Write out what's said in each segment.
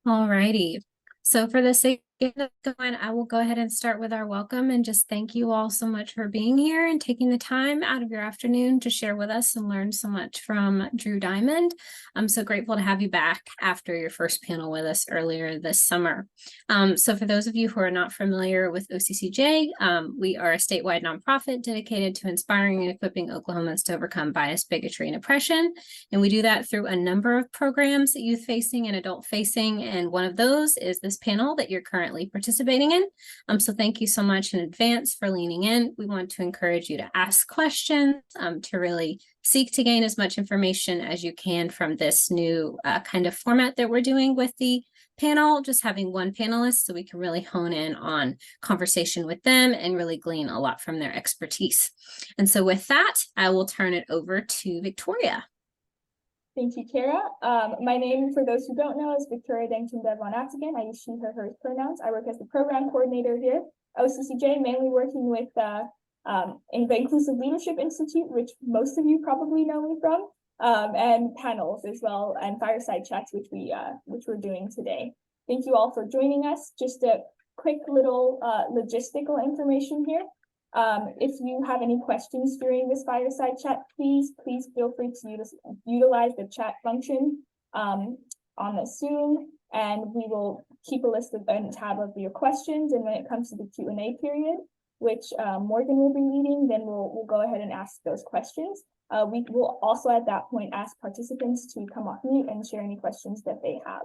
All righty. So for the sake of going, I will go ahead and start with our welcome and just thank you all so much for being here and taking the time out of your afternoon to share with us and learn so much from Drew Diamond. I'm so grateful to have you back after your first panel with us earlier this summer. So for those of you who are not familiar with OCCJ, we are a statewide nonprofit dedicated to inspiring and equipping Oklahomans to overcome bias, bigotry, and oppression. And we do that through a number of programs, youth-facing and adult-facing, and one of those is this panel that you're currently participating in. So thank you so much in advance for leaning in. We want to encourage you to ask questions, to really seek to gain as much information as you can from this new kind of format that we're doing with the panel, just having one panelist so we can really hone in on conversation with them and really glean a lot from their expertise. And so with that, I will turn it over to Victoria. Thank you, Kara. My name, for those who don't know, is Victoria Dengton Devon Atigan. I use she, her, hers pronouns. I work as the program coordinator here, OCCJ, mainly working with in the Inclusive Leadership Institute, which most of you probably know me from, and panels as well, and fireside chats, which we're doing today. Thank you all for joining us. Just a quick little logistical information here. If you have any questions during this fireside chat, please feel free to utilize the chat function on the Zoom, and we will keep a list of and tab of your questions. And when it comes to the Q&A period, which Morgan will be leading, then we'll go ahead and ask those questions. We will also at that point ask participants to come off mute and share any questions that they have.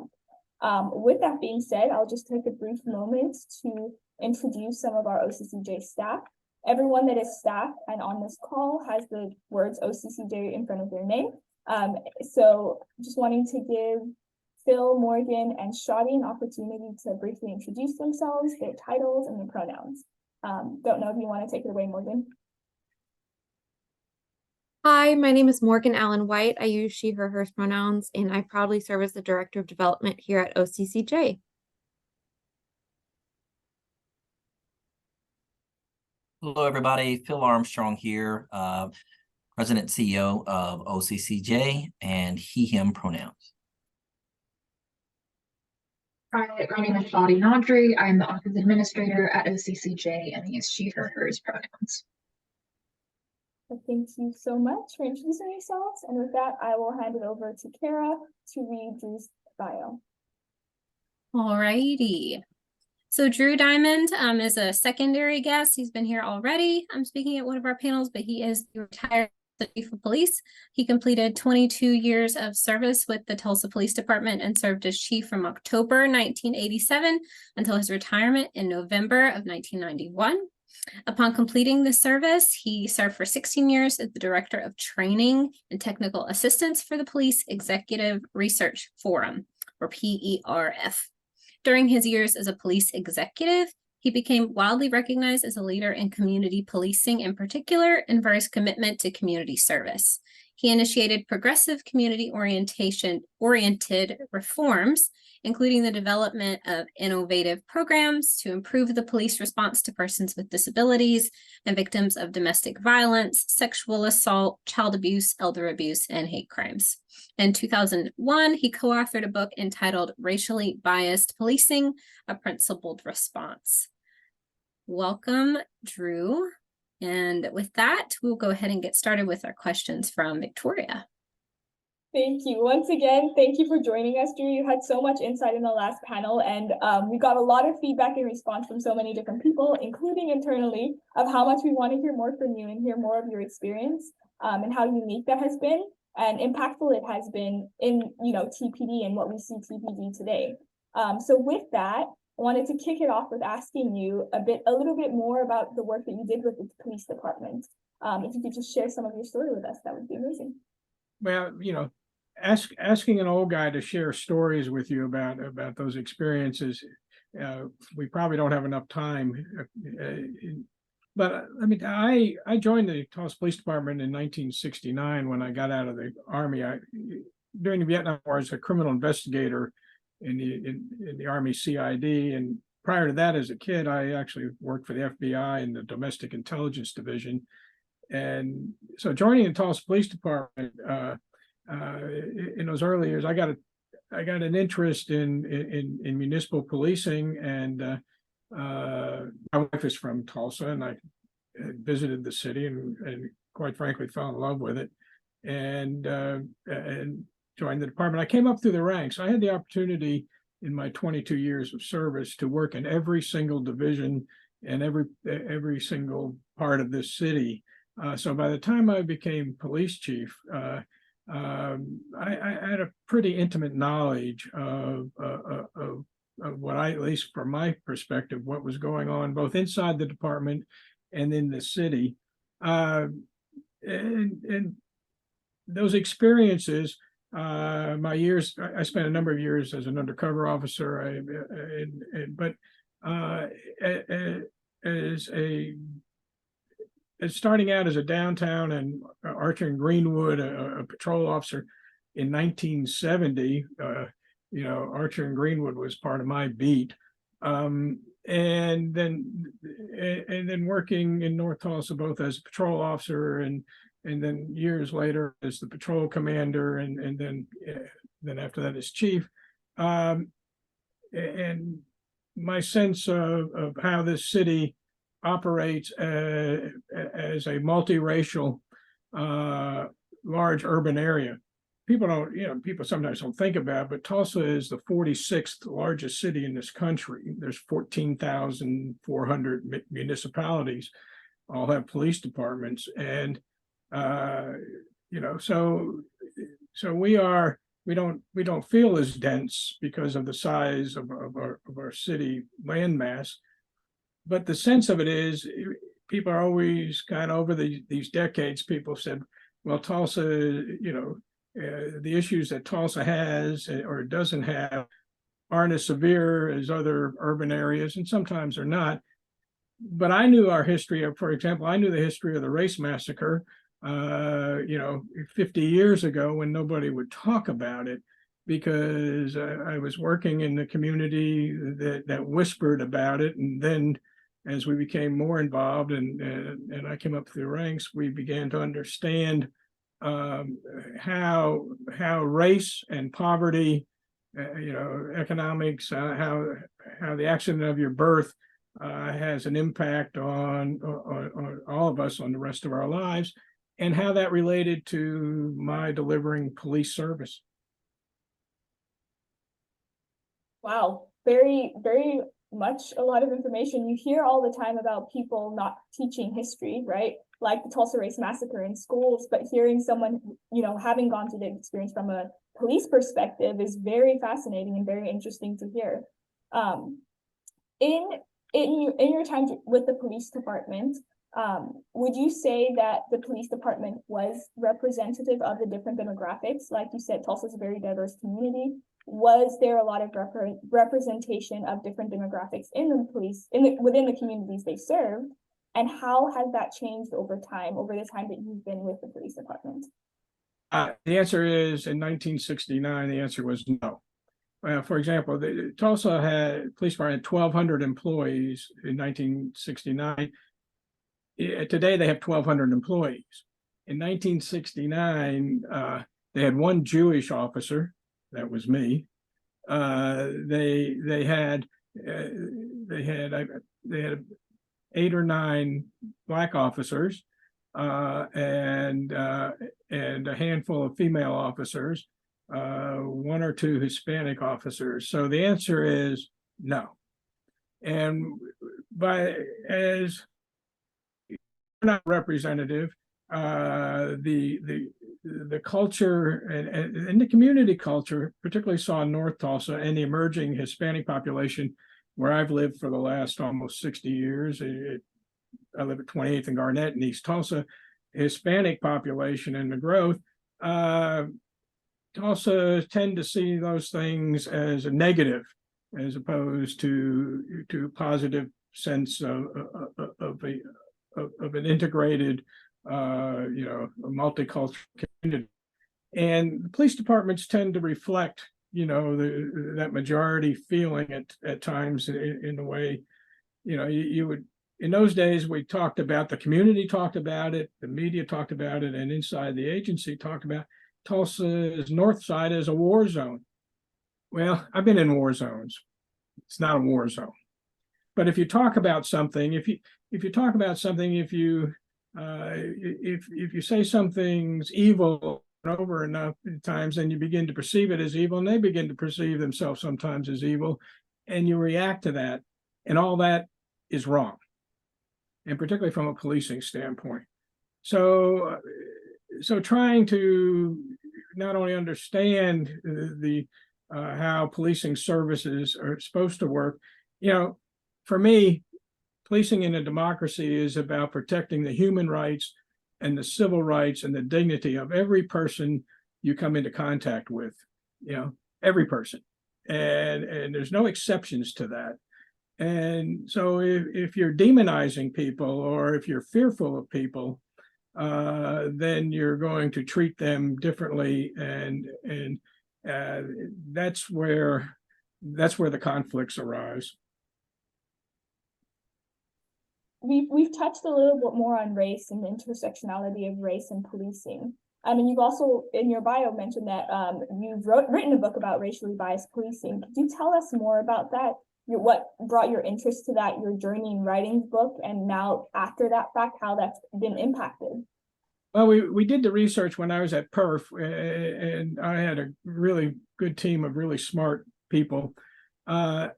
With that being said, I'll just take a brief moment to introduce some of our OCCJ staff. Everyone that is staff and on this call has the words OCCJ in front of their name. So just wanting to give Phil, Morgan, and Shadi an opportunity to briefly introduce themselves, their titles, and their pronouns. Don't know if you want to take it away, Morgan. Hi, my name is Morgan Allen White. I use she, her, hers pronouns, and I proudly serve as the Director of Development here at OCCJ. Hello, everybody. Phil Armstrong here, President and CEO of OCCJ, and he, him pronouns. Hi, my name is Shadi Nadri. I'm the Office Administrator at OCCJ, and I use she, her, hers pronouns. Thank you so much for introducing yourselves. And with that, I will hand it over to Kara to read Drew's bio. All righty. So Drew Diamond is a secondary guest. He's been here already. I'm speaking at one of our panels, but he is the retired chief of police. He completed 22 years of service with the Tulsa Police Department and served as chief from October 1987 until his retirement in November of 1991. Upon completing the service, he served for 16 years as the Director of Training and Technical Assistance for the Police Executive Research Forum, or PERF. During his years as a police executive, he became widely recognized as a leader in community policing in particular and for his commitment to community service. He initiated progressive community-oriented reforms, including the development of innovative programs to improve the police response to persons with disabilities and victims of domestic violence, sexual assault, child abuse, elder abuse, and hate crimes. In 2001, he co-authored a book entitled Racially Biased Policing, A Principled Response. Welcome, Drew. And with that, we'll go ahead and get started with our questions from Victoria. Thank you. Once again, thank you for joining us, Drew. You had so much insight in the last panel, and we got a lot of feedback and response from so many different people, including internally, of how much we want to hear more from you and hear more of your experience, and how unique that has been and impactful it has been in, TPD and what we see TPD today. So with that, I wanted to kick it off with asking you a little bit more about the work that you did with the police department. If you could just share some of your story with us, that would be amazing. Well, asking an old guy to share stories with you about those experiences, we probably don't have enough time. But I mean, I joined the Tulsa Police Department in 1969 when I got out of the Army. During the Vietnam War, as a criminal investigator in the Army CID, and prior to that, as a kid, I actually worked for the FBI in the Domestic Intelligence Division. And so joining the Tulsa Police Department in those early years, I got I got an interest in municipal policing, and my wife is from Tulsa, and I visited the city and quite frankly fell in love with it, and joined the department. I came up through the ranks. I had the opportunity in my 22 years of service to work in every single division and every single part of this city. So by the time I became police chief, I had a pretty intimate knowledge of what I, at least from my perspective, what was going on both inside the department and in the city. And those experiences, my years, I spent a number of years as an undercover officer, but as starting out as a downtown and Archer and Greenwood, a patrol officer in 1970, Archer and Greenwood was part of my beat. And then working in North Tulsa, both as a patrol officer and then years later as the patrol commander, and then after that as chief. And my sense of how this city operates as a multiracial, large urban area. People sometimes don't think about it, but Tulsa is the 46th largest city in this country. There's 14,400 municipalities, all have police departments. And, so we don't feel as dense because of the size of our city landmass. But the sense of it is, people are always kind of over these decades, people said, well, Tulsa, the issues that Tulsa has or doesn't have aren't as severe as other urban areas, and sometimes they're not. But I knew our history of, for example, I knew the history of the race massacre, 50 years ago, when nobody would talk about it, because I was working in the community that whispered about it. And then as we became more involved and I came up through the ranks, we began to understand how race and poverty, economics, how the accident of your birth has an impact on all of us, on the rest of our lives, and how that related to my delivering police service. Wow, very, very much a lot of information. You hear all the time about people not teaching history, right? Like the Tulsa Race Massacre in schools, but hearing someone, having gone through the experience from a police perspective is very fascinating and very interesting to hear. In your time with the police department, would you say that the police department was representative of the different demographics? Like you said, Tulsa is a very diverse community. Was there a lot of representation of different demographics in the police, within the communities they served? And how has that changed over the time that you've been with the police department? The answer is, in 1969, the answer was no. For example, the Tulsa police department had 1,200 employees in 1969. Today they have 1,200 employees. In 1969, they had one Jewish officer. That was me. They had 8 or 9 Black officers, and a handful of female officers, 1 or 2 Hispanic officers. So the answer is no. And as not representative, the culture and the community culture, particularly saw in North Tulsa and the emerging Hispanic population, where I've lived for the last almost 60 years. I live at 28th and Garnett in East Tulsa. Hispanic population and the growth, Tulsa tend to see those things as a negative, as opposed to positive sense of an integrated, a multicultural community. And the police departments tend to reflect, that majority feeling at times in the way, you would. In those days, we talked about, the community talked about it, the media talked about it, and inside the agency talked about Tulsa's north side as a war zone. well, I've been in war zones. It's not a war zone. But if you talk about something, if you talk about something, if you say something's evil over enough times, then you begin to perceive it as evil, and they begin to perceive themselves sometimes as evil, and you react to that, and all that is wrong, and particularly from a policing standpoint. So trying to not only understand the how policing services are supposed to work, for me, policing in a democracy is about protecting the human rights and the civil rights and the dignity of every person you come into contact with, every person. And there's no exceptions to that. And so if you're demonizing people or if you're fearful of people, then you're going to treat them differently. And that's where the conflicts arise. We've touched a little bit more on race and the intersectionality of race and policing. I mean, you've also in your bio mentioned that you've written a book about racially biased policing. Could you tell us more about that? What brought your interest to that, your journey in writing the book, and now after that fact, how that's been impacted? Well, we did the research when I was at Perf, and I had a really good team of really smart people. Before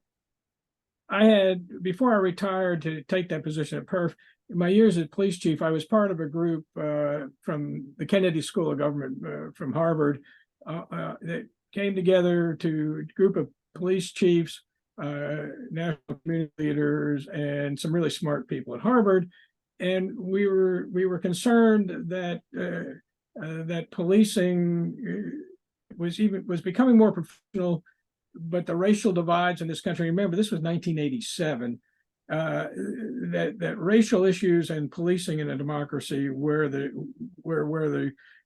I retired to take that position at Perf, in my years as police chief, I was part of a group from the Kennedy School of Government from Harvard that came together to a group of police chiefs, national community leaders, and some really smart people at Harvard. And we were concerned that that policing was becoming more professional, but the racial divides in this country. Remember, this was 1987. That racial issues and policing in a democracy where the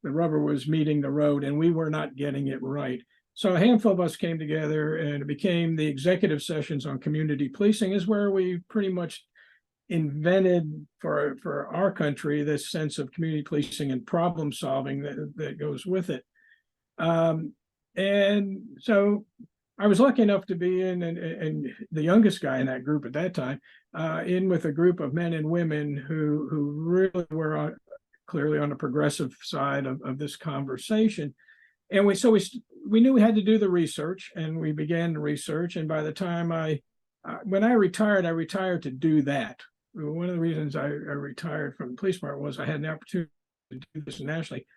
rubber was meeting the road, and we were not getting it right. So a handful of us came together, and it became the executive sessions on community policing, is where we pretty much invented for our country this sense of community policing and problem solving that goes with it. And so I was lucky enough to be in, and the youngest guy in that group at that time, in with a group of men and women who really were clearly on the progressive side of this conversation. And we knew we had to do the research, and we began the research. And by the time when I retired to do that. One of the reasons I retired from the police department was I had an opportunity to do this nationally,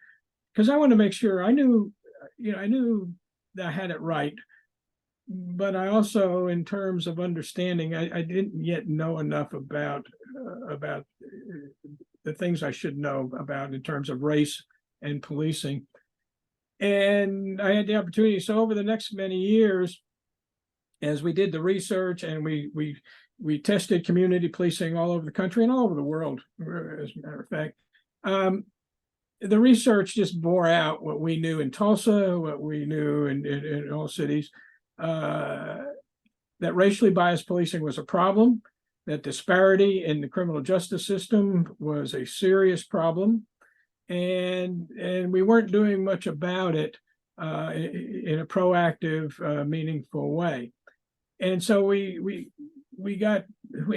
because I wanted to make sure I knew that I had it right. But I also, in terms of understanding, I didn't yet know enough about the things I should know about in terms of race and policing. And I had the opportunity. So over the next many years, as we did the research and we tested community policing all over the country and all over the world, as a matter of fact, the research just bore out what we knew in Tulsa, what we knew in all cities, that racially biased policing was a problem, that disparity in the criminal justice system was a serious problem, and we weren't doing much about it in a proactive, meaningful way. And so we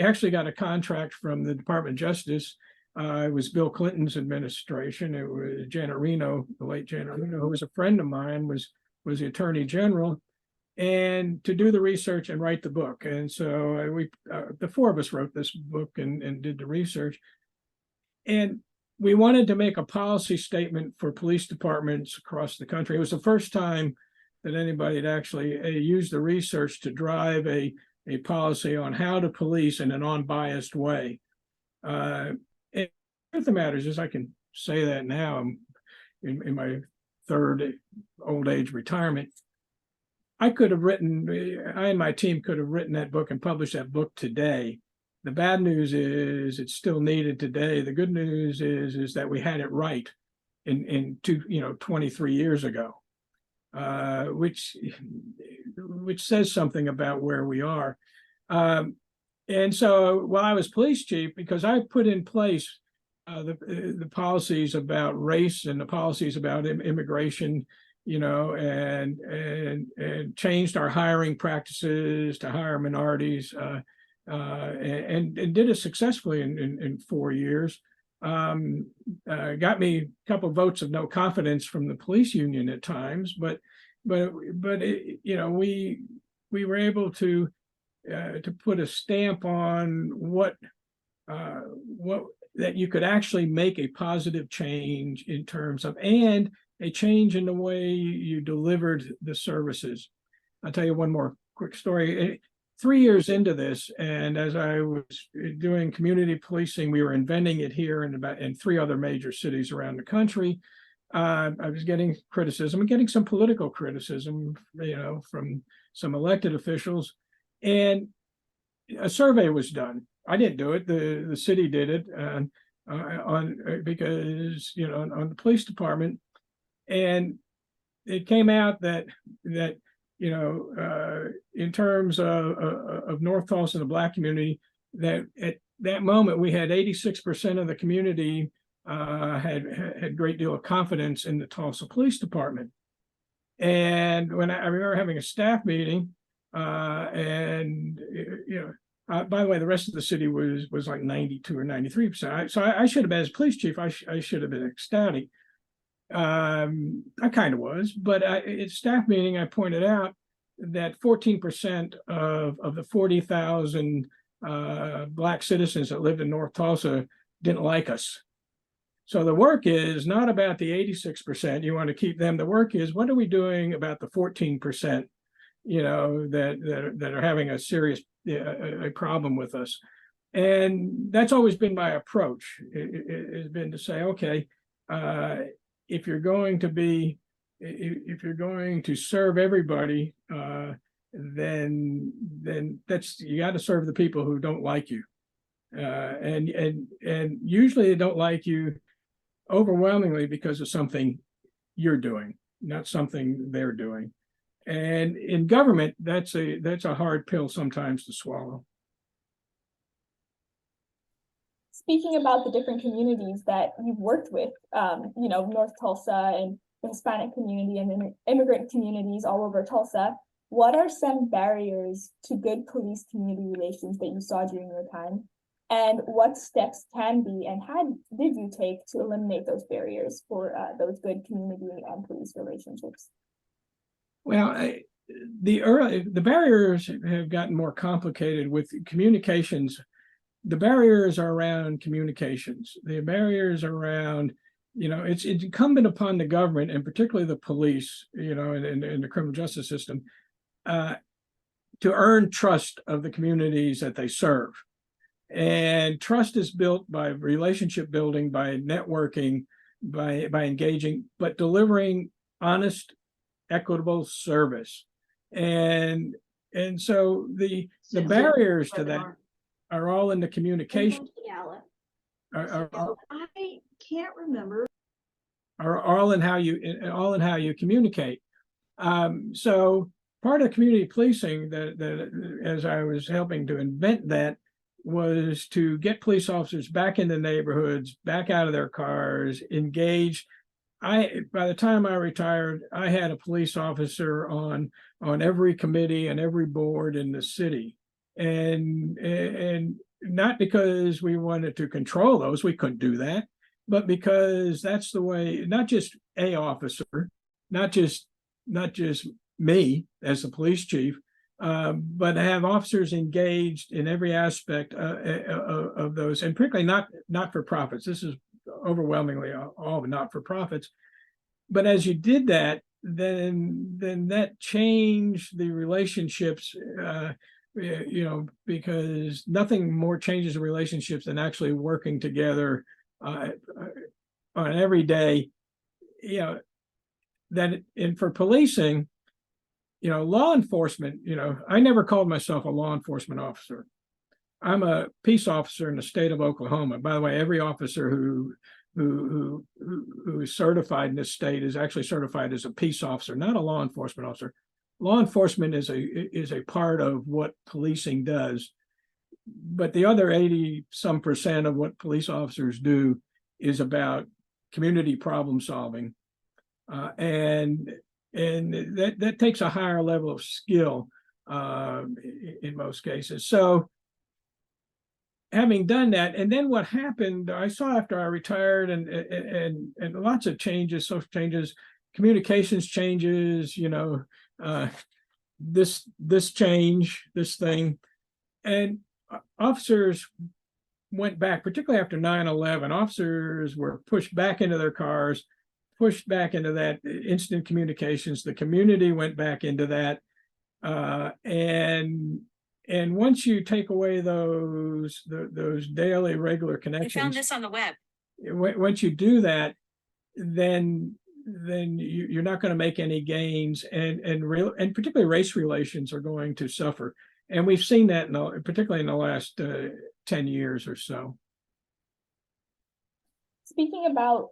actually got a contract from the Department of Justice. It was Bill Clinton's administration. It was Janet Reno, the late Janet Reno, who was a friend of mine, was the Attorney General, and to do the research and write the book. And so the four of us wrote this book and did the research. And we wanted to make a policy statement for police departments across the country. It was the first time that anybody had actually used the research to drive a policy on how to police in an unbiased way. And the truth of the matter is, I can say that now, I'm in my third old age retirement. I and my team could have written that book and published that book today. The bad news is it's still needed today. The good news is that we had it right in 23 years ago. Which says something about where we are. And so while I was police chief, because I put in place the policies about race and the policies about immigration and changed our hiring practices to hire minorities, and did it successfully in 4 years. Got me a couple of votes of no confidence from the police union at times, but we were able to put a stamp on what that you could actually make a positive change in terms of, and a change in the way you delivered the services. I'll tell you one more quick story. 3 years into this, and as I was doing community policing, we were inventing it here in 3 other major cities around the country. I was getting criticism and getting some political criticism, from some elected officials. And a survey was done. I didn't do it. The city did it because on the police department, and it came out that in terms of North Tulsa and the Black community, that at that moment we had 86% of the community had a great deal of confidence in the Tulsa Police Department. And when I remember having a staff meeting, and by the way, the rest of the city was like 92 or 93%. So I should have been, as police chief, I should have been ecstatic. I kind of was, but at staff meeting, I pointed out that 14% of the 40,000 Black citizens that lived in North Tulsa didn't like us. So the work is not about the 86%. You want to keep them. The work is, what are we doing about the 14%, that are having a serious a problem with us? And that's always been my approach. It has been to say, okay, if you're going to serve everybody, then that's, you got to serve the people who don't like you, and usually they don't like you overwhelmingly because of something you're doing, not something they're doing. And in government, that's a hard pill sometimes to swallow. Speaking about the different communities that you've worked with, North Tulsa and the Hispanic community and the immigrant communities all over Tulsa, what are some barriers to good police-community relations that you saw during your time? And what steps can be and did you take to eliminate those barriers for those good community and police relationships? Well, the barriers have gotten more complicated with communications. The barriers are around communications. The barriers are around, it's incumbent upon the government, and particularly the police, and the criminal justice system, to earn trust of the communities that they serve. And trust is built by relationship building, by networking, by engaging, but delivering honest, equitable service. And so the barriers to that are all in the communication. I can't remember. Are all in how you communicate. So part of community policing that as I was helping to invent that was to get police officers back in the neighborhoods, back out of their cars, engaged. By the time I retired, I had a police officer on every committee and every board in the city, and not because we wanted to control those, we couldn't do that, but because that's the way. Not just a officer, not just me as the police chief, but have officers engaged in every aspect of those, and particularly not for profits. This is overwhelmingly all not for profits. But as you did that, then that changed the relationships, because nothing more changes the relationships than actually working together on every day. And for policing, law enforcement, I never called myself a law enforcement officer. I'm a peace officer in the state of Oklahoma. By the way, every officer who is certified in this state is actually certified as a peace officer, not a law enforcement officer. Law enforcement is a part of what policing does, but the other 80% of what police officers do is about community problem solving, and And that takes a higher level of skill in most cases. So having done that, and then what happened, I saw after I retired, and lots of changes, social changes, communications changes, this change, this thing, and officers went back, particularly after 9/11. Officers were pushed back into their cars, pushed back into that instant communications. The community went back into that, and once you take away those daily regular connections, I found this on the web. Once you do that, then you're not going to make any gains, and particularly race relations are going to suffer. And we've seen that particularly in the last 10 years or so. Speaking about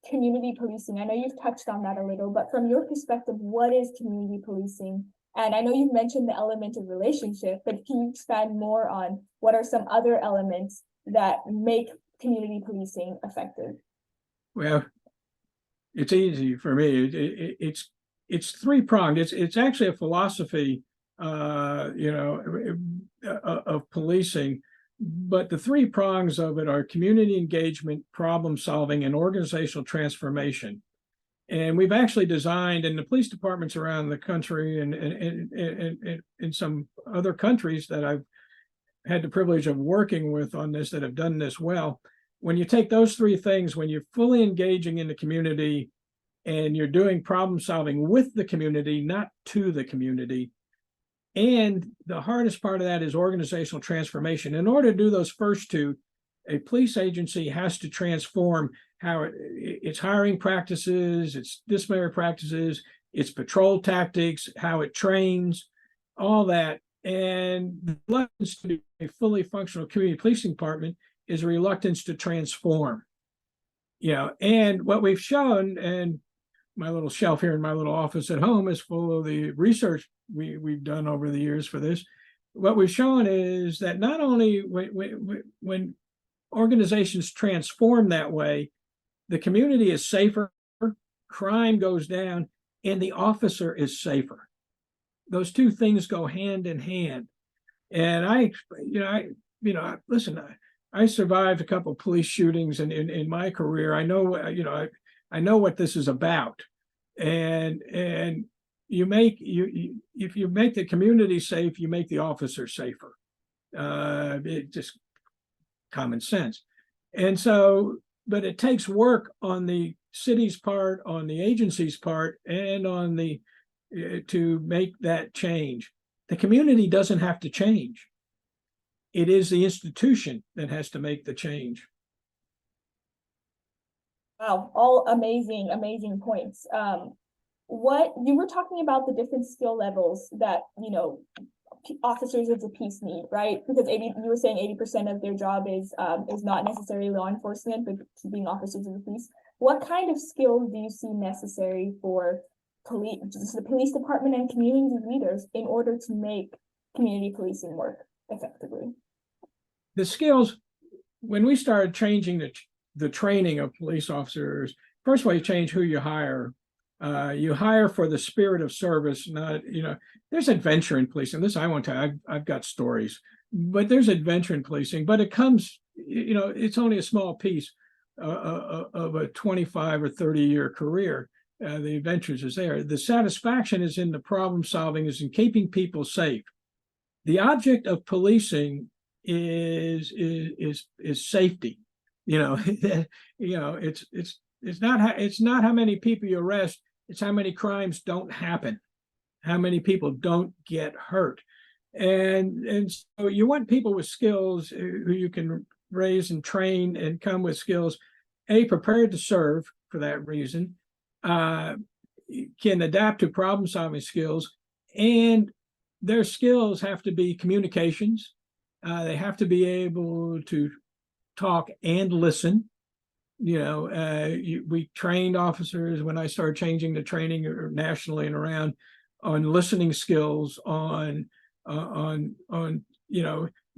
community policing, I know you've touched on that a little, but from your perspective, what is community policing? And I know you've mentioned the element of relationship, but can you expand more on what are some other elements that make community policing effective? Well, it's easy for me. It's three-pronged. It's actually a philosophy, of policing, but the three prongs of it are community engagement, problem solving, and organizational transformation. And we've actually designed in the police departments around the country and in some other countries that I've had the privilege of working with on this that have done this well. When you take those three things, when you're fully engaging in the community and you're doing problem solving with the community, not to the community, and the hardest part of that is organizational transformation. In order to do those first two, a police agency has to transform how its hiring practices, its disciplinary practices, its patrol tactics, how it trains, all that. And the reluctance to be a fully functional community policing department is a reluctance to transform. And what we've shown, and my little shelf here in my little office at home is full of the research we've done over the years for this. What we've shown is that not only when organizations transform that way, the community is safer, crime goes down, and the officer is safer. Those two things go hand in hand. And listen, I survived a couple of police shootings in my career. I know what this is about. And if you make the community safe, you make the officer safer. It just common sense. And so, but it takes work on the city's part, on the agency's part, and on the to make that change. The community doesn't have to change. It is the institution that has to make the change. Wow, all amazing, amazing points. What you were talking about the different skill levels that officers of the peace need, right? Because you were saying 80% of their job is not necessarily law enforcement, but being officers of the police. What kind of skills do you see necessary for the police department and community leaders in order to make community policing work effectively? The skills, when we started changing the training of police officers, first of all, you change who you hire. You hire for the spirit of service, not, there's adventure in policing. This I won't tell you, I've got stories, but there's adventure in policing, but it comes, it's only a small piece of a 25 or 30-year career. The adventures is there. The satisfaction is in the problem solving, is in keeping people safe. The object of policing is safety. It's not how many people you arrest, it's how many crimes don't happen, how many people don't get hurt. And so you want people with skills who you can raise and train and come with skills, prepared to serve for that reason, can adapt to problem solving skills, and their skills have to be communications. They have to be able to talk and listen. We trained officers when I started changing the training nationally and around on listening skills, on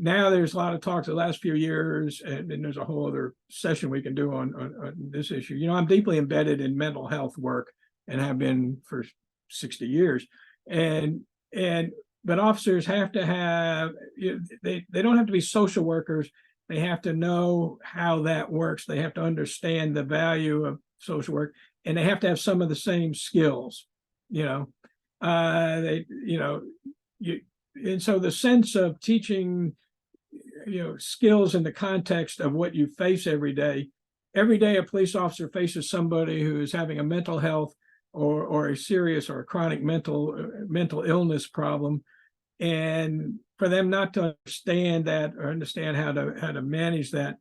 now there's a lot of talks the last few years, and there's a whole other session we can do on this issue. I'm deeply embedded in mental health work and have been for 60 years. But officers have to have, they don't have to be social workers. They have to know how that works. They have to understand the value of social work, and they have to have some of the same skills, and so the sense of teaching, skills in the context of what you face every day a police officer faces somebody who is having a mental health or a serious or a chronic mental illness problem, and for them not to understand that or understand how to manage that.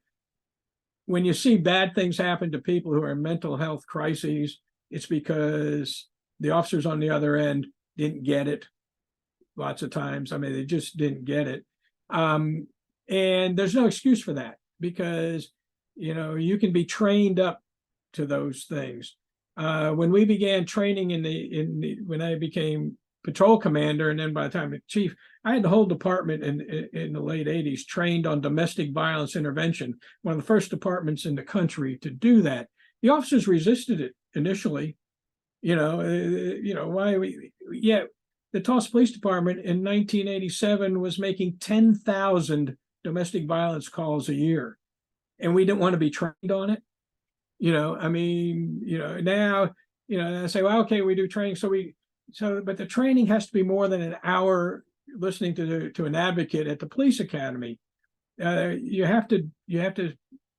When you see bad things happen to people who are in mental health crises, it's because the officers on the other end didn't get it. Lots of times, I mean, they just didn't get it, and there's no excuse for that, because you can be trained up to those things. When we began training when I became patrol commander, and then by the time I'm chief, I had the whole department in the late 80s trained on domestic violence intervention, one of the first departments in the country to do that. The officers resisted it initially. The Tulsa Police Department in 1987 was making 10,000 domestic violence calls a year, and we didn't want to be trained on it. Now, I say, well, okay, we do training. But the training has to be more than an hour listening to an advocate at the police academy. You have to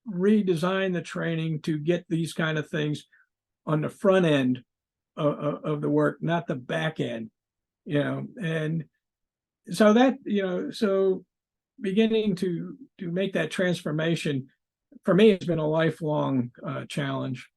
redesign the training to get these kind of things on the front end of the work, not the back end. And so that, so beginning to make that transformation, for me, it's been a lifelong challenge.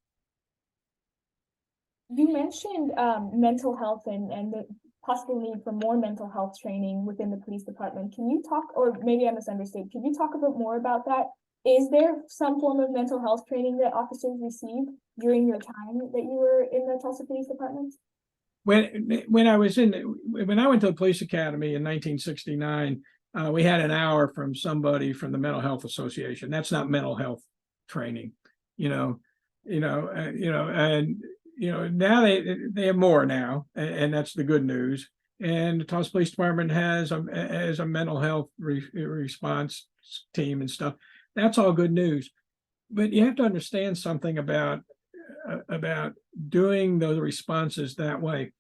You mentioned mental health and the possible need for more mental health training within the police department. Can you talk, or maybe I misunderstood, can you talk a bit more about that? Is there some form of mental health training that officers received during your time that you were in the Tulsa Police Department? When I went to the police academy in 1969, we had an hour from somebody from the Mental Health Association. That's not mental health training, and now they have more now, and that's the good news. And the Tulsa Police Department has a mental health response team and stuff. That's all good news. But you have to understand something about doing those responses that way.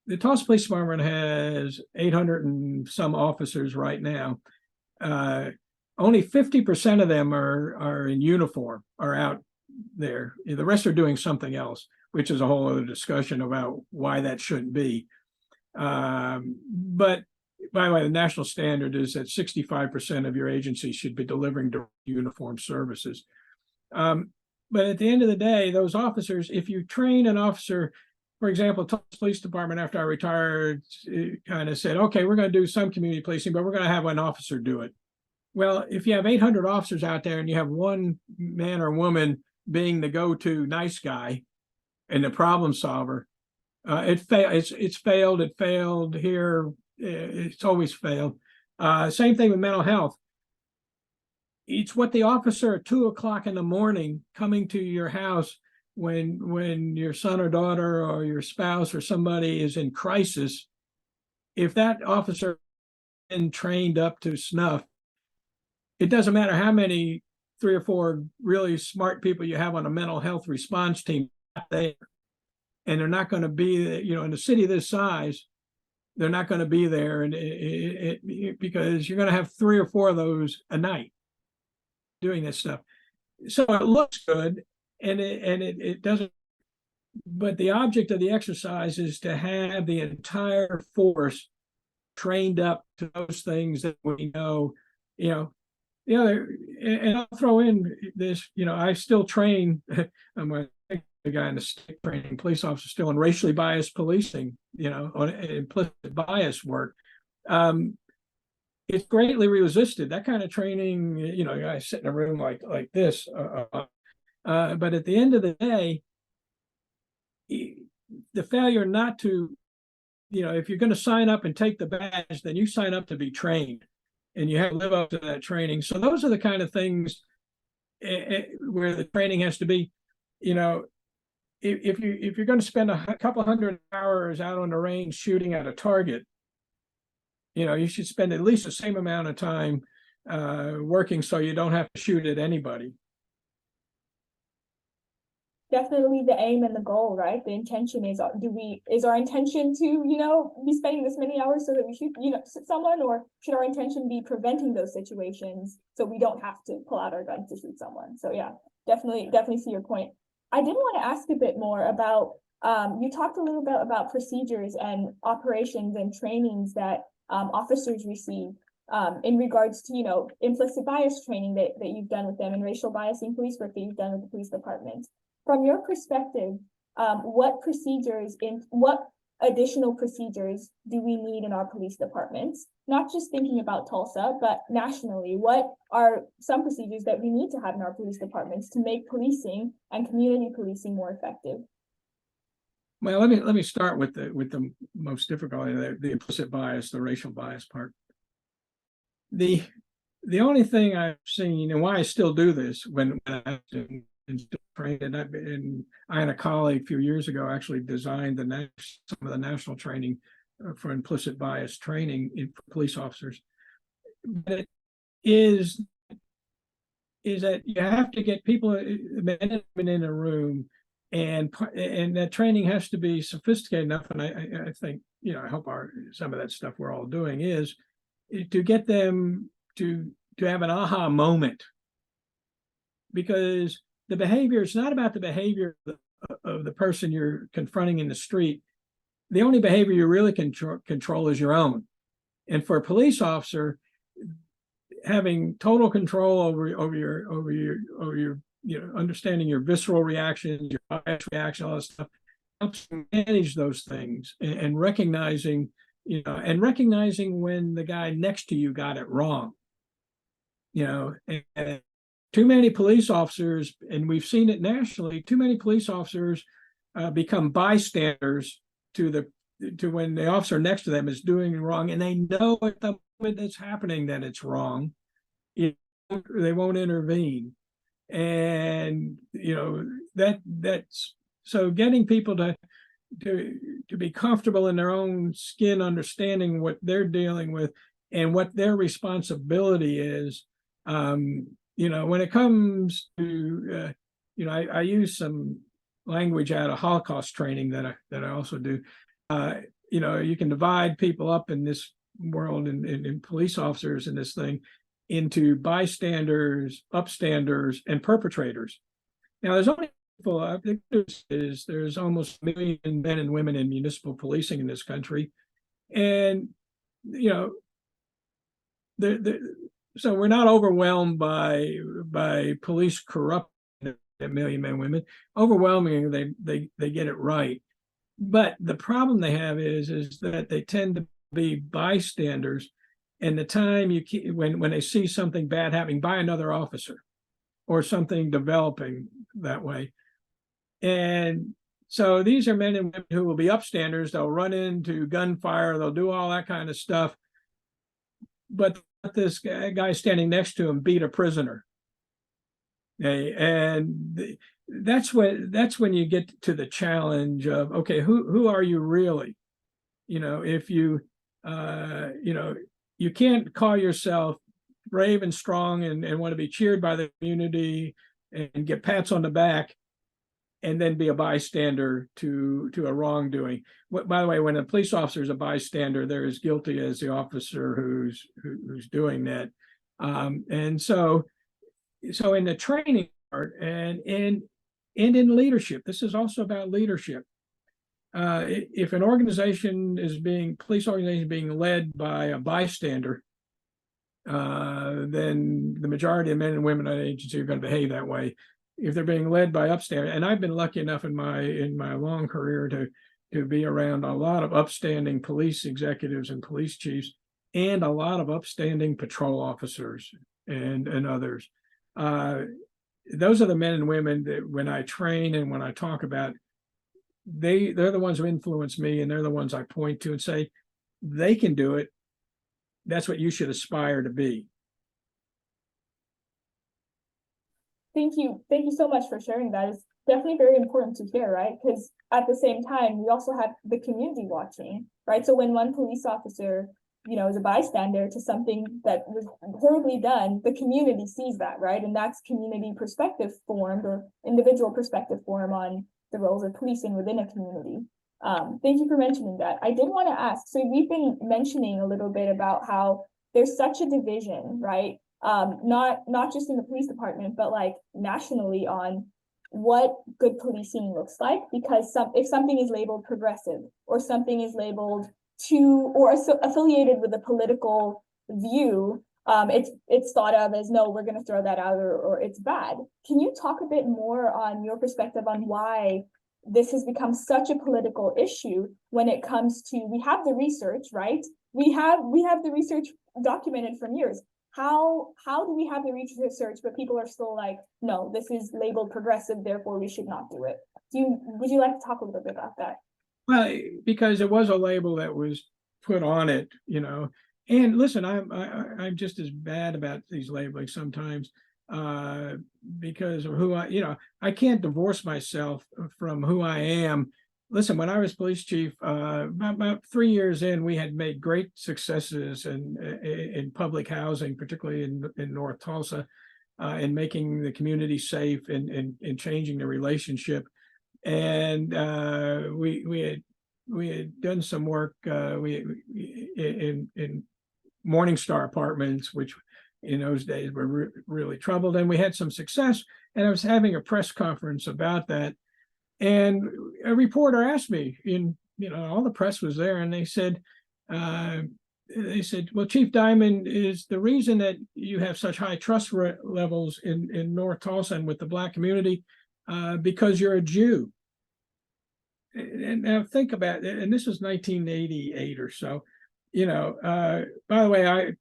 The Tulsa Police Department has 800 and some officers right now. Only 50% of them are in uniform, are out there. The rest are doing something else, which is a whole other discussion about why that shouldn't be. But by the way, the national standard is that 65% of your agency should be delivering uniform services. But at the end of the day, those officers, if you train an officer, for example, Tulsa Police Department, after I retired, kind of said, okay, we're going to do some community policing, but we're going to have an officer do it. Well, if you have 800 officers out there and you have one man or woman being the go-to nice guy and the problem solver, it's failed. It failed here. It's always failed. Same thing with mental health. It's what the officer at 2 o'clock in the morning coming to your house when your son or daughter or your spouse or somebody is in crisis. If that officer has been trained up to snuff, it doesn't matter how many 3 or 4 really smart people you have on a mental health response team there, and they're not going to be, in a city this size, they're not going to be there, and because you're going to have 3 or 4 of those a night doing this stuff. So it looks good, and it doesn't. But the object of the exercise is to have the entire force trained up to those things that we know. The other, and I'll throw in this. I still train. I'm a guy in the state training police officer still in racially biased policing. On implicit bias work. It's greatly resisted. That kind of training, I sit in a room like this. But at the end of the day, the failure not to, if you're going to sign up and take the badge, then you sign up to be trained, and you have to live up to that training. So those are the kind of things where the training has to be, if you're going to spend a couple hundred hours out on the range shooting at a target, you should spend at least the same amount of time working so you don't have to shoot at anybody. Definitely the aim and the goal, right? The intention is, is our intention to, be spending this many hours so that we shoot, someone, or should our intention be preventing those situations so we don't have to pull out our guns to shoot someone? So yeah, definitely see your point. I did want to ask a bit more about, you talked a little bit about procedures and operations and trainings that officers receive in regards to, implicit bias training that you've done with them and racial biasing police work that you've done with the police department. From your perspective, what additional procedures do we need in our police departments? Not just thinking about Tulsa, but nationally, what are some procedures that we need to have in our police departments to make policing and community policing more effective? Well, let me start with the most difficult, the implicit bias, the racial bias part. The only thing I've seen, and why I still do this when I trained, and I and a colleague a few years ago actually designed some of the national training for implicit bias training for police officers. But it is that you have to get people, men and women, in a room, and that training has to be sophisticated enough. And I think, I hope some of that stuff we're all doing is to get them to have an aha moment, because the behavior, it's not about the behavior of the person you're confronting in the street. The only behavior you really control is your own. And for a police officer, having total control over your understanding your visceral reactions, your bias reaction, all that stuff, helps you manage those things, and recognizing when the guy next to you got it wrong. And too many police officers, and we've seen it nationally, too many police officers become bystanders to when the officer next to them is doing wrong, and they know at the moment it's happening that it's wrong. They won't intervene. And that's so getting people to be comfortable in their own skin, understanding what they're dealing with and what their responsibility is. When it comes to, I use some language out of Holocaust training that I also do. You can divide people up in this world, in police officers in this thing, into bystanders, upstanders, and perpetrators. Now, there's only there's almost 1 million men and women in municipal policing in this country, and so we're not overwhelmed by police corruption. 1 million men and women, overwhelmingly they get it right. But the problem they have is that they tend to be bystanders, and the time when they see something bad happening by another officer or something developing that way. And so these are men and women who will be upstanders. They'll run into gunfire, they'll do all that kind of stuff, but this guy standing next to him beat a prisoner. Okay, and that's when you get to the challenge of, okay, who are you really? If you you can't call yourself brave and strong and want to be cheered by the community and get pats on the back and then be a bystander to a wrongdoing. By the way, when a police officer is a bystander, they're as guilty as the officer who's doing that. And so in the training part and in leadership, this is also about leadership. If an police organization is being led by a bystander, then the majority of men and women at the agency are going to behave that way. If they're being led by upstanders, and I've been lucky enough in my long career to be around a lot of upstanding police executives and police chiefs, and a lot of upstanding patrol officers and others. Those are the men and women that when I train and when I talk about, they're the ones who influence me, and they're the ones I point to and say, they can do it. That's what you should aspire to be. Thank you so much for sharing that. definitely very important to hear, right? Because at the same time, we also have the community watching, right? So when one police officer, you know, is a bystander to something that was horribly done, the community sees that, right? And that's community perspective formed, or individual perspective form on the roles of policing within a community. Thank you for mentioning that. I did want to ask, so we've been mentioning a little bit about how there's such a division, right? Not just in the police department, but like nationally on what good policing looks like, because if something is labeled progressive or something is labeled affiliated with a political view, it's thought of as, no, we're going to throw that out, or it's bad. Can you talk a bit more on your perspective on why this has become such a political issue when it comes to, we have the research, right? We have the research documented from years. How do we have the research, but people are still like, no, this is labeled progressive, therefore we should not do it. Would you like to talk a little bit about that? Well, because it was a label that was put on it, you know. And listen, I'm just as bad about these labelings sometimes, because of who I can't divorce myself from who I am. Listen, when I was police chief, about 3 years in, we had made great successes in public housing, particularly in North Tulsa, in making the community safe and changing the relationship. And we had done some work in Morningstar apartments, which in those days were really troubled, and we had some success. And I was having a press conference about that, and a reporter asked me, all the press was there, and they said, well, Chief Diamond, is the reason that you have such high trust levels in North Tulsa and with the Black community because you're a Jew? And now think about it, and this was 1988 or so. By the way,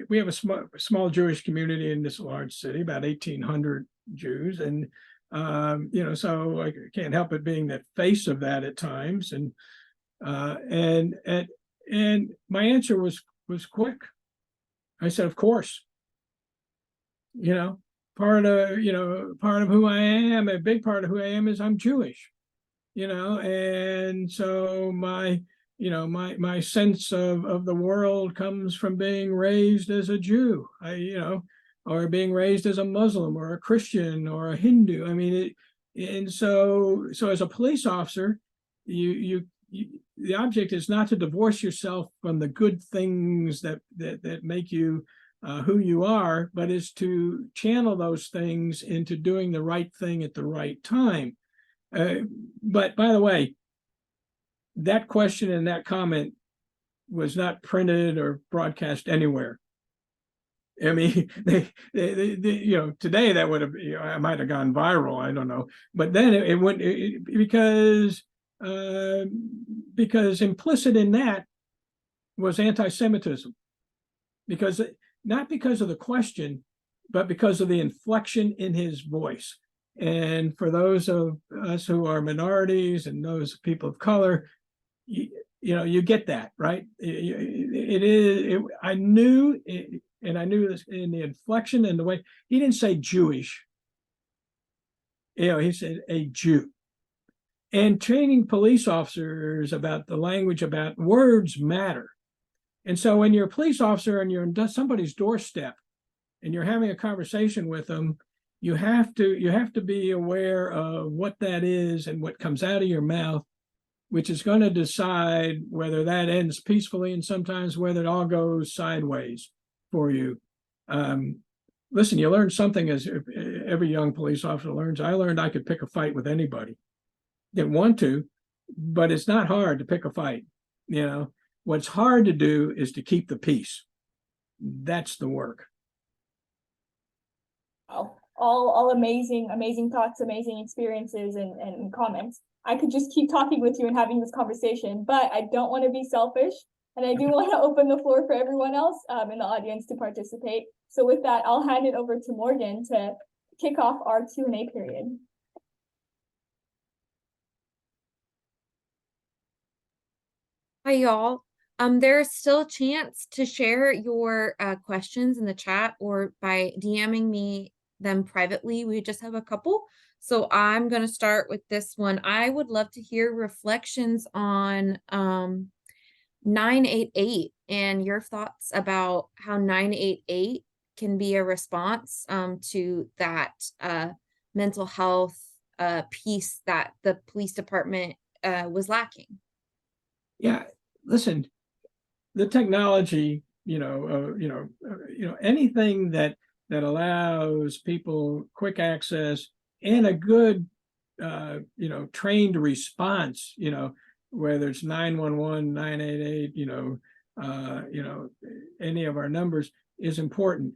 we have a small Jewish community in this large city, about 1,800 Jews, and so I can't help it being the face of that at times. And my answer was quick. I said, of course. Part of who I am, a big part of who I am, is I'm Jewish. And so my sense of the world comes from being raised as a Jew, or being raised as a Muslim or a Christian or a Hindu. I mean, and so as a police officer, the object is not to divorce yourself from the good things that make you who you are, but is to channel those things into doing the right thing at the right time. But by the way, that question and that comment was not printed or broadcast anywhere. I mean, they today that would have, I might have gone viral. I don't know, but then it went because implicit in that was anti-Semitism, not because of the question, but because of the inflection in his voice. And for those of us who are minorities and those people of color, you get that, right? I knew it, and I knew this in the inflection and the way he didn't say Jewish. He said a Jew. And training police officers about the language, about words, matter. And so when you're a police officer and you're on somebody's doorstep and you're having a conversation with them, you have to be aware of what that is and what comes out of your mouth, which is going to decide whether that ends peacefully and sometimes whether it all goes sideways for you. Listen, you learn something, as every young police officer learns. I learned I could pick a fight with anybody. Didn't want to, but it's not hard to pick a fight. What's hard to do is to keep the peace. That's the work. Oh, all amazing thoughts, amazing experiences, and comments. I could just keep talking with you and having this conversation, but I don't want to be selfish, and I do want to open the floor for everyone else in the audience to participate. So with that, I'll hand it over to Morgan to kick off our Q&A period. Hi, y'all. There's still a chance to share your questions in the chat or by DMing me them privately. We just have a couple. So I'm going to start with this one. I would love to hear reflections on 988 and your thoughts about how 988 can be a response to that mental health piece that the police department was lacking. Yeah, listen, the technology, anything that allows people quick access and a good, trained response, whether it's 911, 988, any of our numbers is important.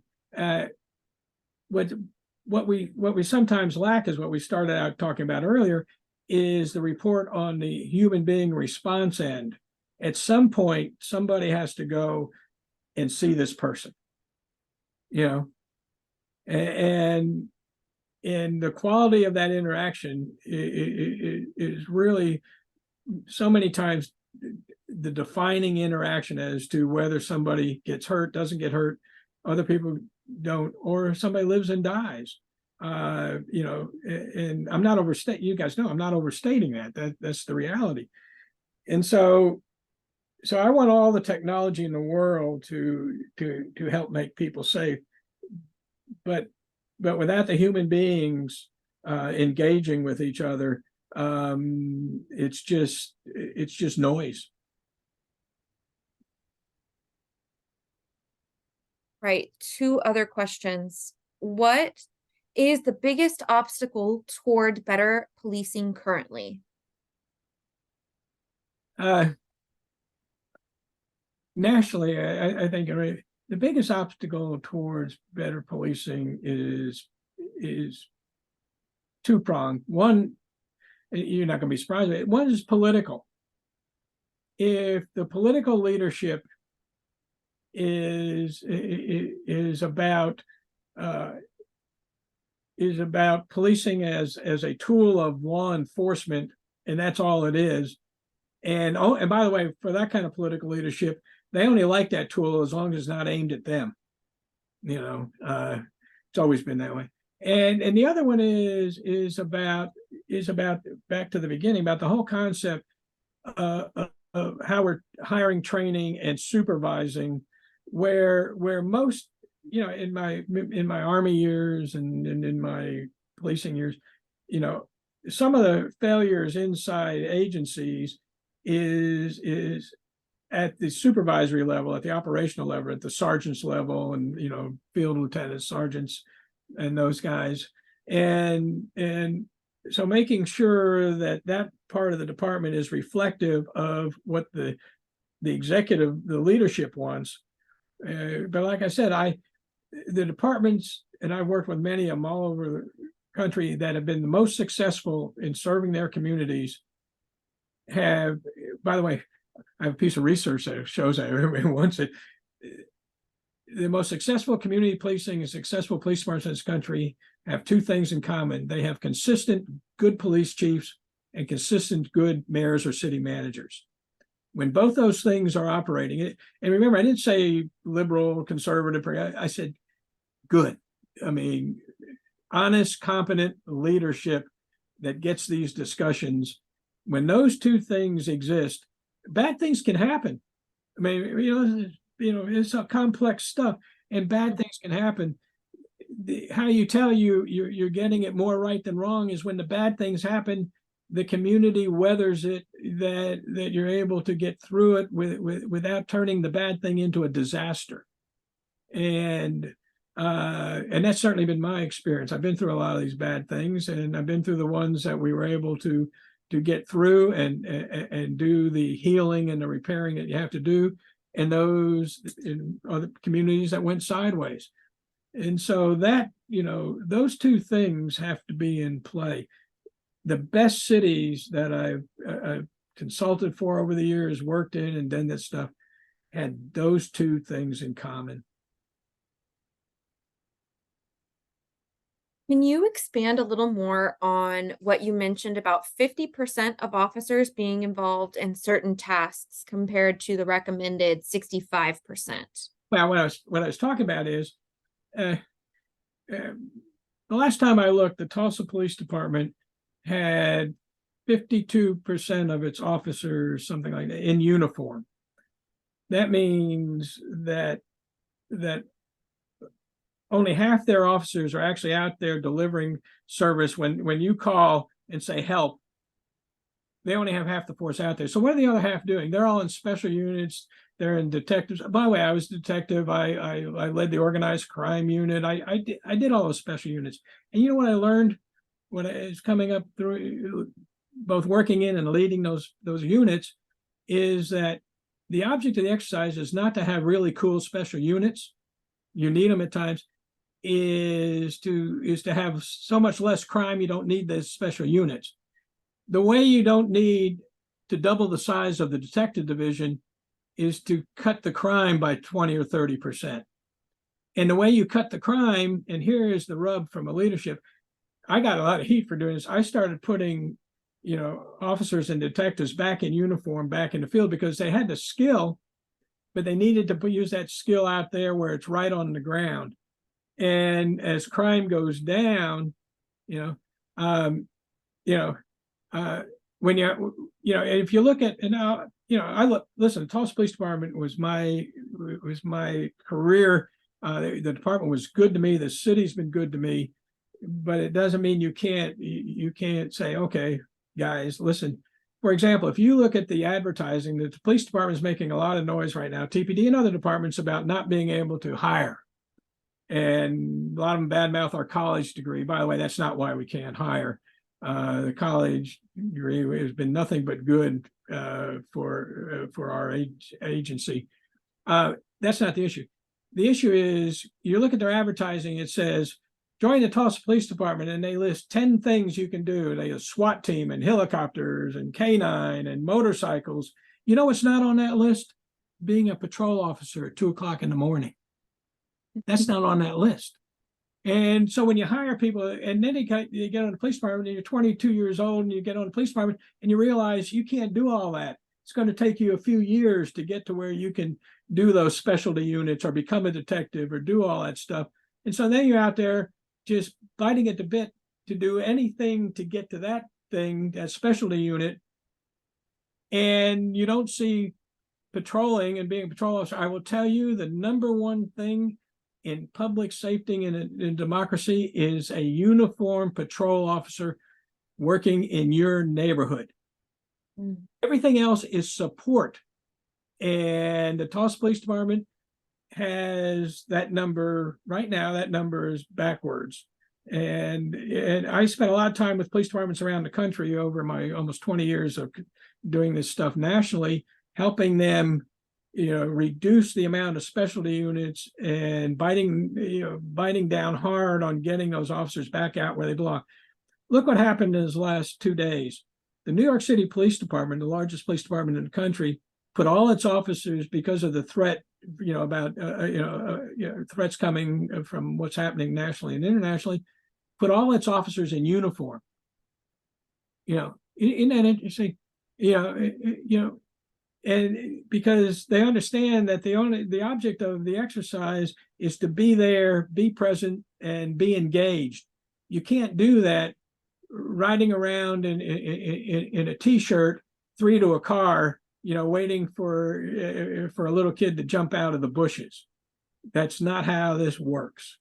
What we sometimes lack is what we started out talking about earlier, is the report on the human being response end. At some point, somebody has to go and see this person, and the quality of that interaction is really so many times the defining interaction as to whether somebody gets hurt, doesn't get hurt, other people don't, or somebody lives and dies. And I'm not overstating, you guys know I'm not overstating that's the reality. And so I want all the technology in the world to help make people safe, but without the human beings engaging with each other, it's just noise. Right. Two other questions. What is the biggest obstacle toward better policing currently? Nationally, I think the biggest obstacle towards better policing is two-pronged. One, you're not going to be surprised. One is political. If the political leadership is about policing as a tool of law enforcement, and that's all it is. And by the way, for that kind of political leadership, they only like that tool as long as it's not aimed at them. It's always been that way. And the other one is about back to the beginning, about the whole concept of how we're hiring, training, and supervising, where most, in my Army years and in my policing years, some of the failures inside agencies is at the supervisory level, at the operational level, at the sergeant's level, and field lieutenants, sergeants, and those guys, and so making sure that part of the department is reflective of what the executive, the leadership wants. But like I said, the departments, and I've worked with many of them all over the country that have been the most successful in serving their communities have, by the way, I have a piece of research that shows that once the most successful community policing and successful police departments in this country have two things in common. They have consistent good police chiefs and consistent good mayors or city managers. When both those things are operating, and remember, I didn't say liberal, conservative, I said good. I mean, honest, competent leadership that gets these discussions. When those two things exist, bad things can happen. I mean, it's a complex stuff, and bad things can happen. How you tell you're getting it more right than wrong is when the bad things happen, the community weathers it, that you're able to get through it without turning the bad thing into a disaster. And that's certainly been my experience. I've been through a lot of these bad things, and I've been through the ones that we were able to get through and do the healing and the repairing that you have to do, and those in other communities that went sideways. And so that, those two things have to be in play. The best cities that I've consulted for over the years, worked in and done this stuff, had those two things in common. Can you expand a little more on what you mentioned about 50% of officers being involved in certain tasks compared to the recommended 65%? Well, what I was talking about is the last time I looked, the Tulsa Police Department had 52% of its officers, something like that, in uniform. That means that only half their officers are actually out there delivering service. When you call and say help, they only have half the force out there. So what are the other half doing? They're all in special units. They're in detectives. By the way, I was a detective. I led the organized crime unit. I did all those special units. And you know what I learned when I was coming up through both working in and leading those units is that the object of the exercise is not to have really cool special units. You need them at times. Is to have so much less crime you don't need those special units. The way you don't need to double the size of the detective division is to cut the crime by 20 or 30%. And the way you cut the crime, and here is the rub from a leadership, I got a lot of heat for doing this. I started putting, officers and detectives back in uniform, back in the field, because they had the skill, but they needed to use that skill out there where it's right on the ground. And as crime goes down, when if you look at, listen, the Tulsa Police Department was my career. The department was good to me. The city's been good to me, but it doesn't mean you can't say, okay, guys, listen. For example, if you look at the advertising, the police department is making a lot of noise right now, TPD and other departments, about not being able to hire. And a lot of them badmouth our college degree. By the way, that's not why we can't hire. The college degree has been nothing but good for our agency. That's not the issue. The issue is you look at their advertising, it says, join the Tulsa Police Department, and they list 10 things you can do. They have a SWAT team and helicopters and K9 and motorcycles. You know what's not on that list? Being a patrol officer at 2 o'clock in the morning. That's not on that list. And so when you hire people, and then you get on the police department, and you're 22 years old, and you get on the police department, and you realize you can't do all that. It's going to take you a few years to get to where you can do those specialty units or become a detective or do all that stuff. And so then you're out there just biting at the bit to do anything to get to that thing, that specialty unit. And you don't see patrolling and being a patrol officer. I will tell you, the number one thing in public safety and in democracy is a uniformed patrol officer working in your neighborhood. Everything else is support. And the Tulsa Police Department has that number right now. That number is backwards. And I spent a lot of time with police departments around the country over my almost 20 years of doing this stuff nationally, helping them reduce the amount of specialty units and biting down hard on getting those officers back out where they belong. Look what happened in these last 2 days. The New York City Police Department, the largest police department in the country, put all its officers, because of the threat, about threats coming from what's happening nationally and internationally, put all its officers in uniform. Isn't that interesting? And because they understand that the object of the exercise is to be there, be present, and be engaged. You can't do that riding around in a t-shirt, 3 to a car, waiting for a little kid to jump out of the bushes. That's not how this works.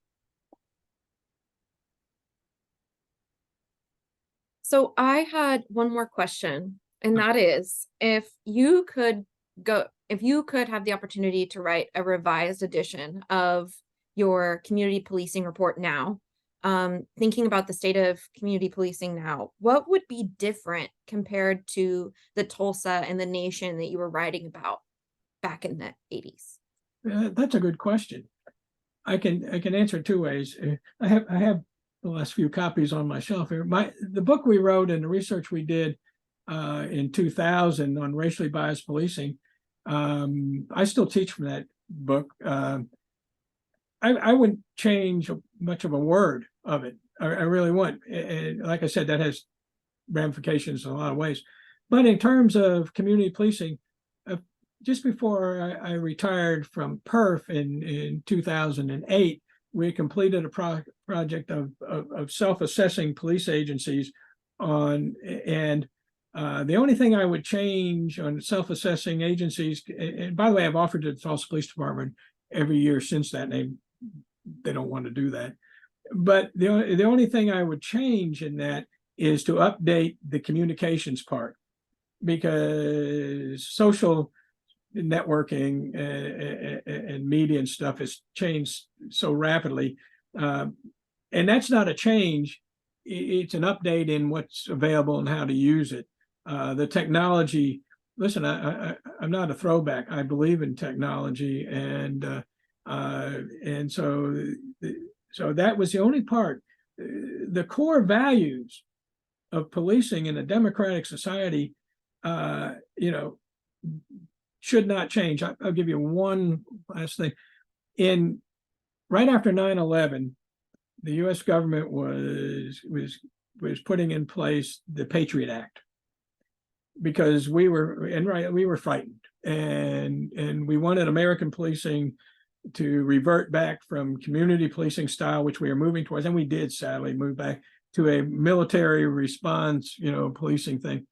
So I had one more question. And that is, if you could have the opportunity to write a revised edition of your community policing report now, thinking about the state of community policing now, what would be different compared to the Tulsa and the nation that you were writing about back in the 80s? That's a good question. I can answer it 2 ways. I have the last few copies on my shelf here. The book we wrote and the research we did in 2000 on racially biased policing. I still teach from that book. I wouldn't change much of a word of it. I really wouldn't. And like I said, that has ramifications in a lot of ways. But in terms of community policing, just before I retired from PERF in 2008, we completed a project of self-assessing police agencies on, and the only thing I would change on self-assessing agencies, and by the way, I've offered to the Tulsa Police Department every year since that, and they don't want to do that. But the only thing I would change in that is to update the communications part, because social networking and media and stuff has changed so rapidly. And that's not a change. It's an update in what's available and how to use it. The technology, listen, I'm not a throwback. I believe in technology. And so that was the only part. The core values of policing in a democratic society, should not change. I'll give you one last thing. Right after 9/11, the U.S. government was putting in place the Patriot Act, because we were frightened, and we wanted American policing to revert back from community policing style, which we are moving towards, and we did sadly move back to a military response, policing thing.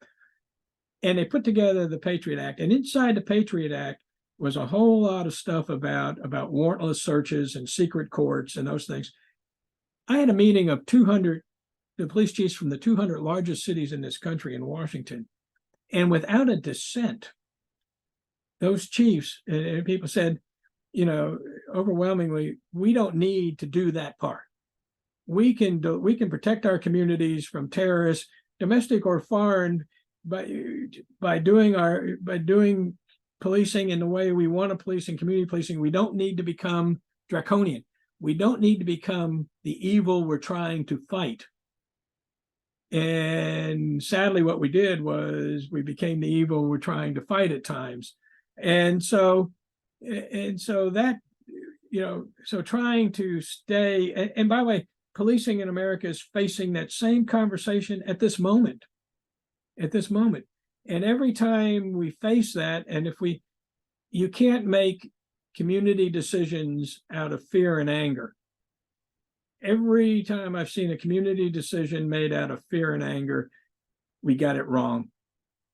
And they put together the Patriot Act, and inside the Patriot Act was a whole lot of stuff about warrantless searches and secret courts and those things. I had a meeting of 200, the police chiefs from the 200 largest cities in this country in Washington, and without a dissent, those chiefs and people said, overwhelmingly, we don't need to do that part. We can protect our communities from terrorists, domestic or foreign, by doing policing in the way we want to police and community policing. We don't need to become draconian. We don't need to become the evil we're trying to fight. And sadly, what we did was we became the evil we're trying to fight at times. And so that, so trying to stay, and by the way, policing in America is facing that same conversation at this moment. And every time we face that, and you can't make community decisions out of fear and anger. Every time I've seen a community decision made out of fear and anger, we got it wrong.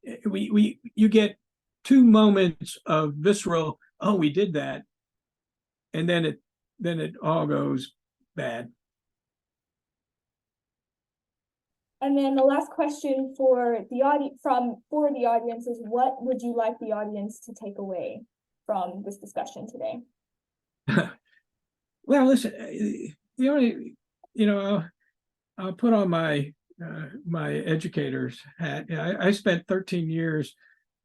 You get 2 moments of visceral, oh, we did that, and then it all goes bad. And then the last question for the audience is, what would you like the audience to take away from this discussion today? Well, listen, the only, I'll put on my my educator's hat. I spent 13 years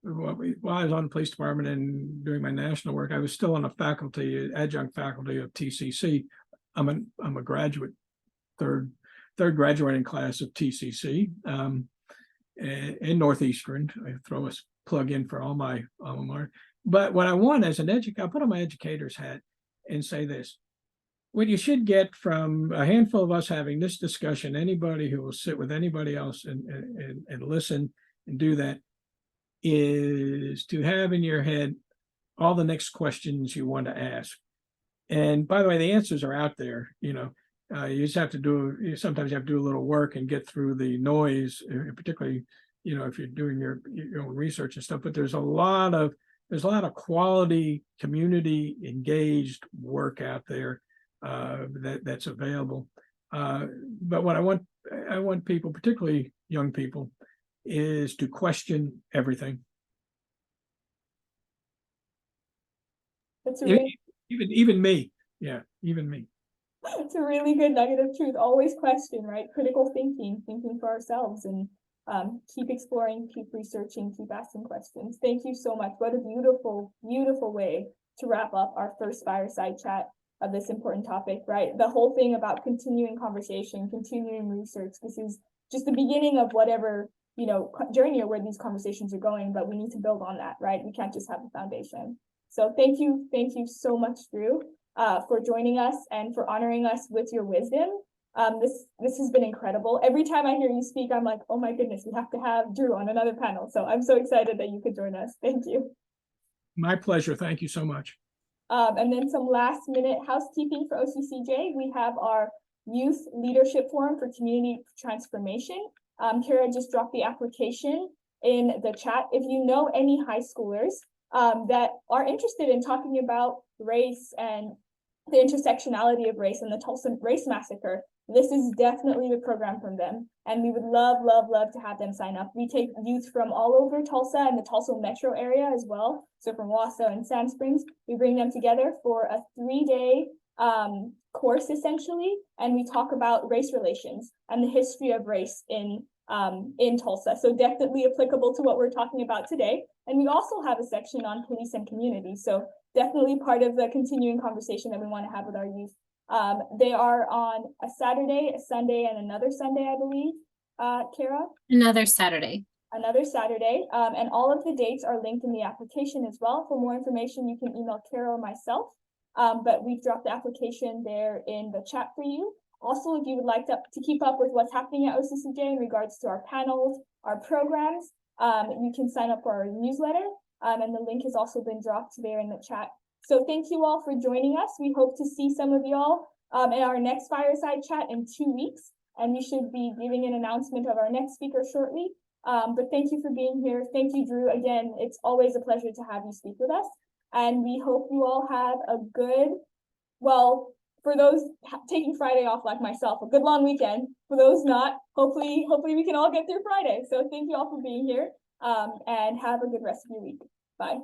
while I was on the police department and doing my national work. I was still on a adjunct faculty of TCC. I'm a graduate, third graduating class of TCC, and Northeastern. I throw a plug in for all my alma mater. But what I want as an educator, I'll put on my educator's hat and say this. What you should get from a handful of us having this discussion, anybody who will sit with anybody else and listen and do that, is to have in your head all the next questions you want to ask. And by the way, the answers are out there. You just have to sometimes you have to do a little work and get through the noise, particularly, if you're doing your own research and stuff. But there's a lot of quality community engaged work out there that's available. But what I want people, particularly young people, is to question everything. That's even me. Yeah, even me. It's a really good nugget of truth. Always question, right? Critical thinking for ourselves, and keep exploring, keep researching, keep asking questions. Thank you so much. What a beautiful, beautiful way to wrap up our first fireside chat of this important topic, right? The whole thing about continuing conversation, continuing research. This is just the beginning of whatever, journey or where these conversations are going, but we need to build on that, right? We can't just have a foundation. So thank you so much, Drew, for joining us and for honoring us with your wisdom. This has been incredible. Every time I hear you speak, I'm like, oh my goodness, we have to have Drew on another panel. So I'm so excited that you could join us. Thank you. My pleasure. Thank you so much. And then some last minute housekeeping for OCCJ. We have our Youth Leadership Forum for Community Transformation. Kara just dropped the application in the chat. If you know any high schoolers that are interested in talking about race and the intersectionality of race and the Tulsa Race Massacre, this is definitely the program from them. And we would love, love, love to have them sign up. We take youth from all over Tulsa and the Tulsa metro area as well. So from Wausau and Sand Springs, we bring them together for a 3-day course essentially. And we talk about race relations and the history of race in Tulsa. So definitely applicable to what we're talking about today. And we also have a section on police and community. So definitely part of the continuing conversation that we want to have with our youth. They are on a Saturday, a Sunday, and another Sunday, I believe, Kara? Another Saturday. Another Saturday. And all of the dates are linked in the application as well. For more information, you can email Kara or myself. But we've dropped the application there in the chat for you. Also, if you would like to keep up with what's happening at OCCJ in regards to our panels, our programs, you can sign up for our newsletter. And the link has also been dropped there in the chat. So thank you all for joining us. We hope to see some of y'all in our next Fireside chat in 2 weeks. And we should be giving an announcement of our next speaker shortly. But thank you for being here. Thank you, Drew. Again, it's always a pleasure to have you speak with us. And we hope you all have a good, well, for those taking Friday off like myself, a good long weekend. For those not, hopefully we can all get through Friday. So thank you all for being here and have a good rest of your week. Bye.